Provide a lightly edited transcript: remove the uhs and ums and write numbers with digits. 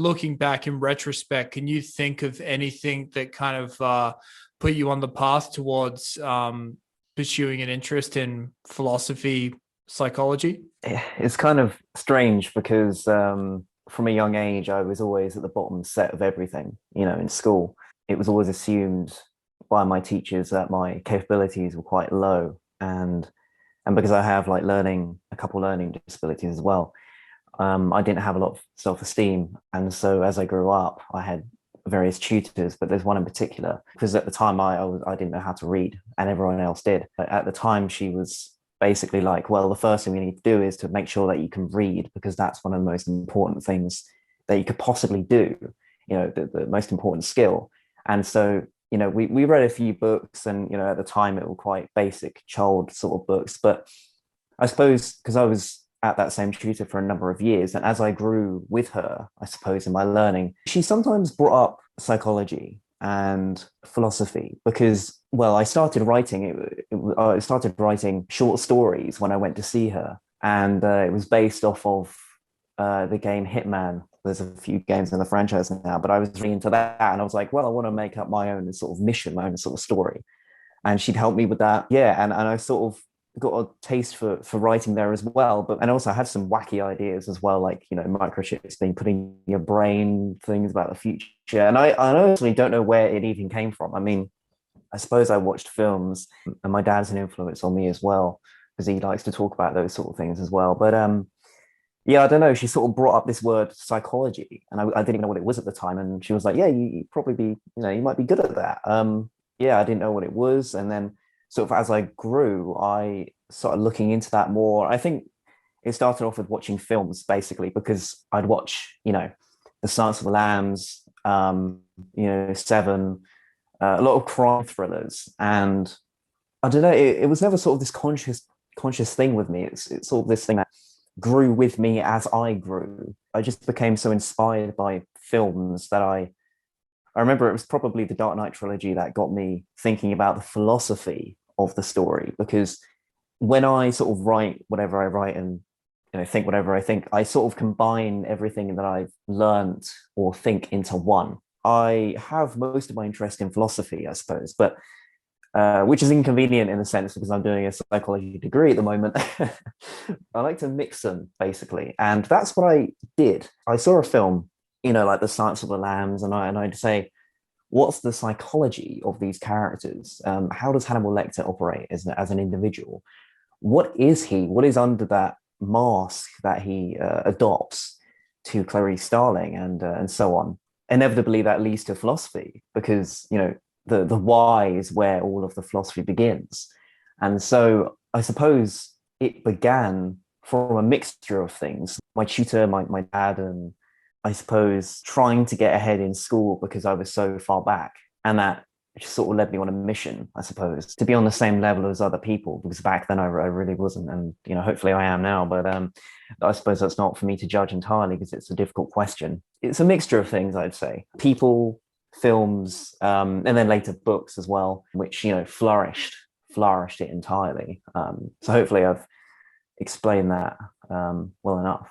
Looking back in retrospect, can you think of anything that kind of put you on the path towards pursuing an interest in philosophy, psychology? It's kind of strange because from a young age, I was always at the bottom set of everything, in school. It was always assumed by my teachers that my capabilities were quite low. And because I have like a couple learning disabilities as well, I didn't have a lot of self-esteem. And so as I grew up, I had various tutors, but there's one in particular because at the time I didn't know how to read and everyone else did. But at the time, she was basically like, well, the first thing we need to do is to make sure that you can read because that's one of the most important things that you could possibly do, the most important skill. And so, we read a few books and, at the time it were quite basic child sort of books. But I suppose because I was at that same tutor for a number of years. And as I grew with her, I suppose, in my learning, she sometimes brought up psychology and philosophy because, well, I started writing short stories when I went to see her. And it was based off of the game Hitman. There's a few games in the franchise now, but I was really into that. And I was like, well, I want to make up my own sort of mission, my own sort of story. And she'd help me with that. Yeah. And I sort of got a taste for writing there as well. But and also I had some wacky ideas as well, like microchips being put in your brain, things about the future. And I honestly don't know where it even came from. I mean, I suppose I watched films, and my dad's an influence on me as well because he likes to talk about those sort of things as well. But yeah, I don't know. She sort of brought up this word psychology, and I didn't even know what it was at the time. And she was like, "Yeah, you probably be, you might be good at that." Yeah, I didn't know what it was, and then sort of as I grew, I started looking into that more. I think it started off with watching films basically because I'd watch, The Silence of the Lambs, Seven, a lot of crime thrillers, and I don't know. It was never sort of this conscious thing with me. It's sort of this thing that grew with me as I grew. I just became so inspired by films that I remember it was probably the Dark Knight trilogy that got me thinking about the philosophy of the story because when I sort of write whatever I write and think whatever I think, I sort of combine everything that I've learned or think into one. I have most of my interest in philosophy, I suppose, but which is inconvenient in a sense because I'm doing a psychology degree at the moment. I like to mix them basically, and that's what I did. I saw a film, like The Silence of the Lambs, and I'd say, what's the psychology of these characters? How does Hannibal Lecter operate as an individual? What is he? What is under that mask that he adopts to Clarice Starling and so on? Inevitably, that leads to philosophy because the why is where all of the philosophy begins. And so I suppose it began from a mixture of things. My tutor, my dad, and I suppose trying to get ahead in school because I was so far back. And that just sort of led me on a mission, I suppose, to be on the same level as other people, because back then I really wasn't. And, hopefully I am now. But I suppose that's not for me to judge entirely because it's a difficult question. It's a mixture of things, I'd say. People, films, and then later books as well, which, flourished it entirely. So hopefully I've explained that well enough.